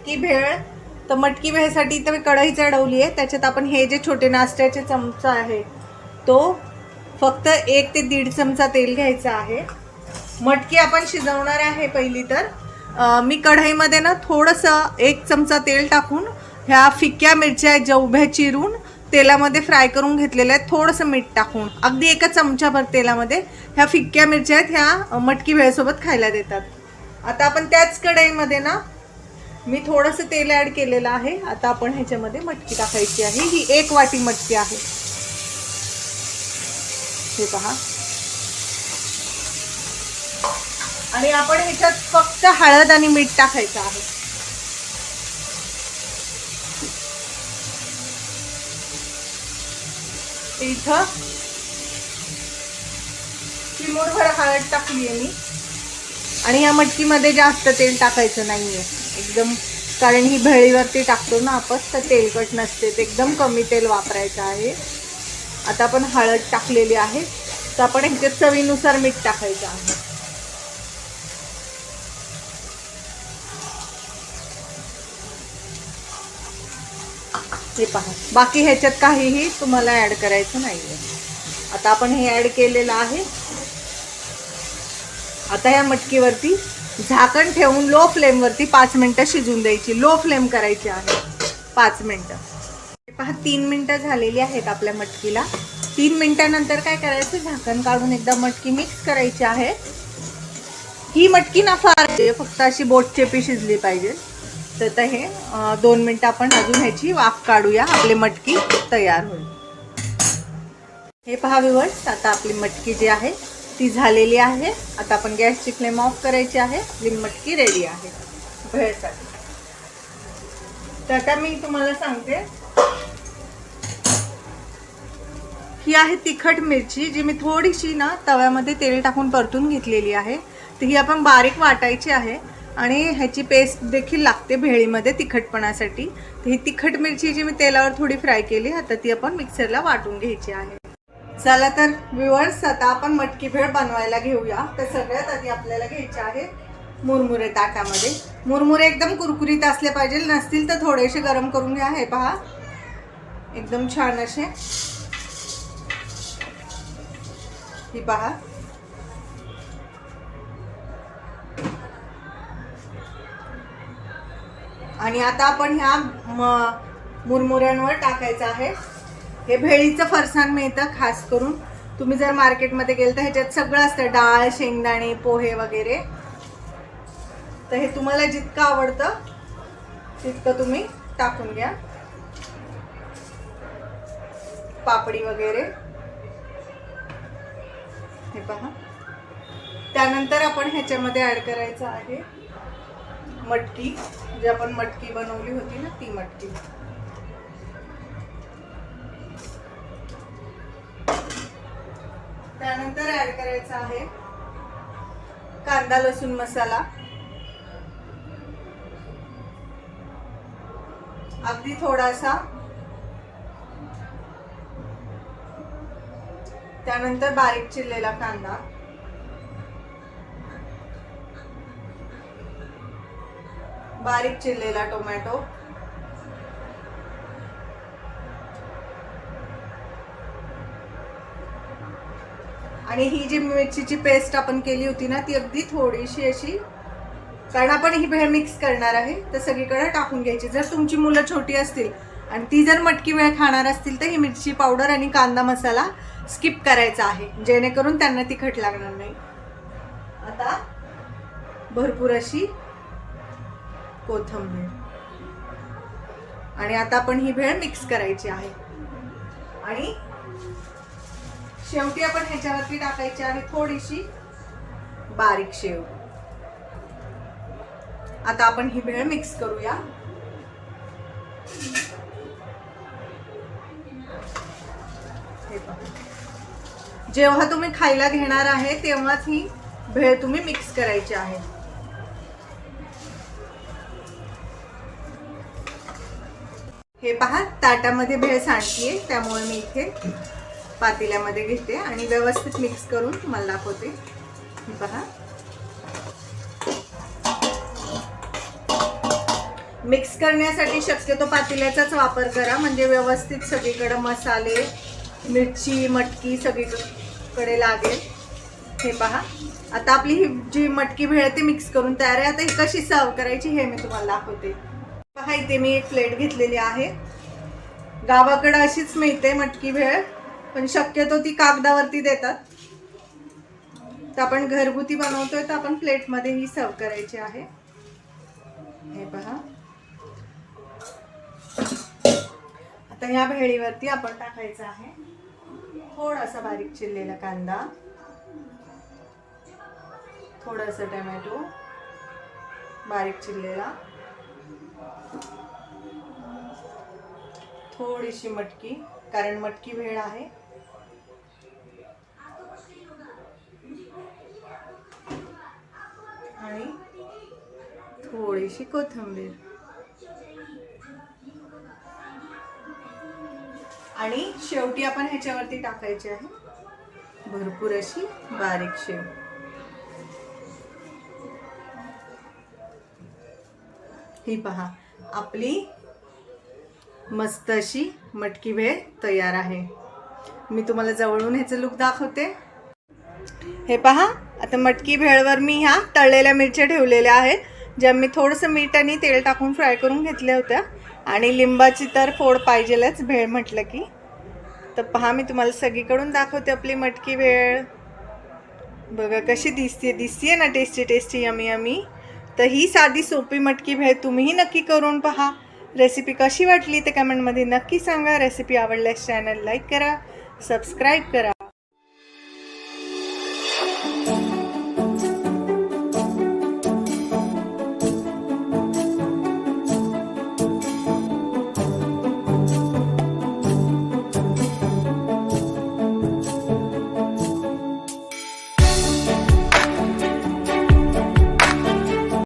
मटकी भेळ. तर मटकी भेळसाठी तर मी कढई चढवली आहे. त्याच्यात आपण हे जे छोटे नाश्त्याचे चमचा आहे तो फक्त 1 ते 1.5 चमचा तेल घ्यायचं आहे. मटकी आपण शिजवणार आहे. पहिली तर मी कढईमध्ये ना थोडंसं 1 चमचा तेल टाकून ह्या फिक्या मिरच्या आहेत ज्या उभ्या चिरून तेलामध्ये फ्राय करून घेतलेल्या आहेत. थोडंसं मीठ टाकून अगदी 1 चमचाभर तेलामध्ये ह्या फिक्या मिरच्या आहेत ह्या मटकी भेळसोबत खायला देतात. आता आपण त्याच कढईमध्ये ना मी थोडंसं तेल ॲड केलेलं आहे. आता आपण ह्याच्यामध्ये मटकी टाकायची आहे. ही 1 वाटी मटकी आहे. हे पहा. आणि आपण ह्याच्यात फक्त हळद आणि मीठ टाकायचं आहे. इथं चिमूटभर हळद टाकली आहे मी. आणि या मटकीमध्ये जास्त तेल टाकायचं नाहीये एकदम, कारण ही भेळीवरती टाकतो ना आपण तर तेलकट नसते. एकदम कमी तेल वापरायचं आहे. आता आपण हळद टाकलेली आहे तर आपण ह्याच्यात चवीनुसार मीठ टाकायचं आहे. हे पहा, बाकी ह्याच्यात काहीही तुम्हाला ॲड करायचं नाहीये. आता आपण हे ॲड केलेलं आहे. आता या मटकीवरती झाकण ठेवून लो फ्लेमवरती 5 मिनिटं शिजून द्यायची. लो फ्लेम करायची आहे 5 मिनिटं. पहा 3 मिनिटं झालेली आहेत आपल्या मटकीला. 3 मिनिटानंतर काय करायचं, झाकण काढून एकदा मटकी मिक्स करायची आहे. ही मटकी ना फार फक्त अशी बोटचेपी शिजली पाहिजे. तर हे 2 मिनिटं आपण अजून ह्याची वाफ काढूया. आपली मटकी तयार होईल. हे पहा व्ह्यूअर्स, आता आपली मटकी जी आहे ती झालेली आहे. आता आपण गॅसची फ्लेम ऑफ करायची आहे. आपली मटकी रेडी आहे भेळसाठी. तर आता मी तुम्हाला सांगते, ही आहे तिखट मिरची जी मी थोडीशी ना तव्यामध्ये तेल टाकून परतून घेतलेली आहे. तर ही आपण बारीक वाटायची आहे आणि ह्याची पेस्ट देखील लागते भेळीमध्ये तिखटपणासाठी. तर ही तिखट मिरची जी मी तेलावर थोडी फ्राय केली, आता ती आपण मिक्सरला वाटून घ्यायची आहे. चला तर व्ह्यूअर्स, आता आपण मटकी भेळ बनवायला घेऊया. तर सगळ्यात आधी आपल्याला घ्यायचे आहे मुरमुरे ताटामध्ये. मुरमुरे एकदम कुरकुरीत असले पाहिजे, नसतील तर थोडेसे गरम करून घ्या. हे पहा एकदम छान असे. ही पहा. आणि आता आपण ह्या मुरमुऱ्यांवर टाकायचं आहे. हे भेळीचं फरसाण मिळतं खास करून. तुम्ही जर मार्केटमध्ये गेल तर ह्याच्यात सगळं असतं, डाळ, शेंगदाणे, पोहे वगैरे. तर हे तुम्हाला जितकं आवडतं तितकं तुम्ही टाकून घ्या. पापडी वगैरे हे पहा. त्यानंतर आपण ह्याच्यामध्ये ॲड करायचं आहे मटकी, जी आपण मटकी बनवली होती ना ती मटकी. त्यानंतर ॲड करायचा आहे कांदा लसूण मसाला, अगदी थोडासा. त्यानंतर बारीक चिरलेला कांदा, बारीक चिरलेला टोमॅटो, आणि ही जी मिरचीची पेस्ट आपण केली होती ना ती अगदी थोडीशी अशी, कारण आपण ही भेळ मिक्स करणार आहे तर सगळीकडे टाकून घ्यायची. जर तुमची मुलं छोटी असतील आणि ती जर मटकी भेळ खाणार असतील तर ही मिरची पावडर आणि कांदा मसाला स्किप करायचा आहे, जेणेकरून त्यांना तिखट लागणार नाही. आता भरपूर अशी कोथिंबीर, आणि आता आपण ही भेळ मिक्स करायची आहे. आणि शेवटी आपण ह्याच्यावरती टाकायची आहे थोडीशी बारीक शेव. आता आपण ही भेळ मिक्स करूया. जेव्हा तुम्ही खायला घेणार आहे तेव्हाच ही भेळ तुम्ही मिक्स करायची आहे. हे पहा, ताटामध्ये भेळ सांडतीये, त्यामुळे मी इथे पातेल्यामध्ये घेते आणि व्यवस्थित मिक्स करून तुम्हाला दाखवते. पहा, मिक्स करण्यासाठी शक्यतो पातेल्याचाच वापर करा, म्हणजे व्यवस्थित सगळीकडे मसाले, मिरची, मटकी सगळीकडे लागेल. हे पहा, आता आपली ही जी मटकी भेळ ती मिक्स करून तयार आहे. आता ही कशी सर्व करायची हे मी तुम्हाला दाखवते. पहा, इथे मी एक प्लेट घेतलेली आहे. गावाकडे अशीच मिळते मटकी भेळ, पण शक्यतो ती कागदावरती देतात. तर आपण घरगुती बनवतोय, तर आपण प्लेटमध्ये ही सर्व करायची आहे. हे पहा, आता ह्या भेळीवरती आपण टाकायचं आहे थोडासा बारीक चिरलेला कांदा, थोडासा टोमॅटो बारीक चिरलेला, थोडीशी मटकी, कारण मटकी भेळ आहे, आणि थोडीशी कोथिंबीर, आणि शेवटी आपण ह्याच्यावरती टाकायची आहे भरपूर अशी बारीक शेव. ही पहा, आपली मस्त अशी मटकी भेळ तयार आहे. मी तुम्हाला जवळून ह्याचं लुक दाखवते. हे पहा, आता मटकी भेळवर मी ह्या तळलेल्या मिरच्या ठेवलेल्या आहेत, ज्या मी थोडंसं मीठ आणि तेल टाकून फ्राय करून घेतल्या होत्या. आणि लिंबाची तर फोड पाहिजेलच भेळ म्हटलं की. तर पहा, मी तुम्हाला सगळीकडून दाखवते आपली मटकी भेळ. बघा कशी दिसते ना, टेस्टी टेस्टी, यमी यमी. तर ही साधी सोपी मटकी भेळ तुम्हीही नक्की करून पहा. रेसिपी कशी वाटली ते कमेंटमध्ये नक्की सांगा. रेसिपी आवडल्यास चॅनल लाईक करा, सबस्क्राईब करा.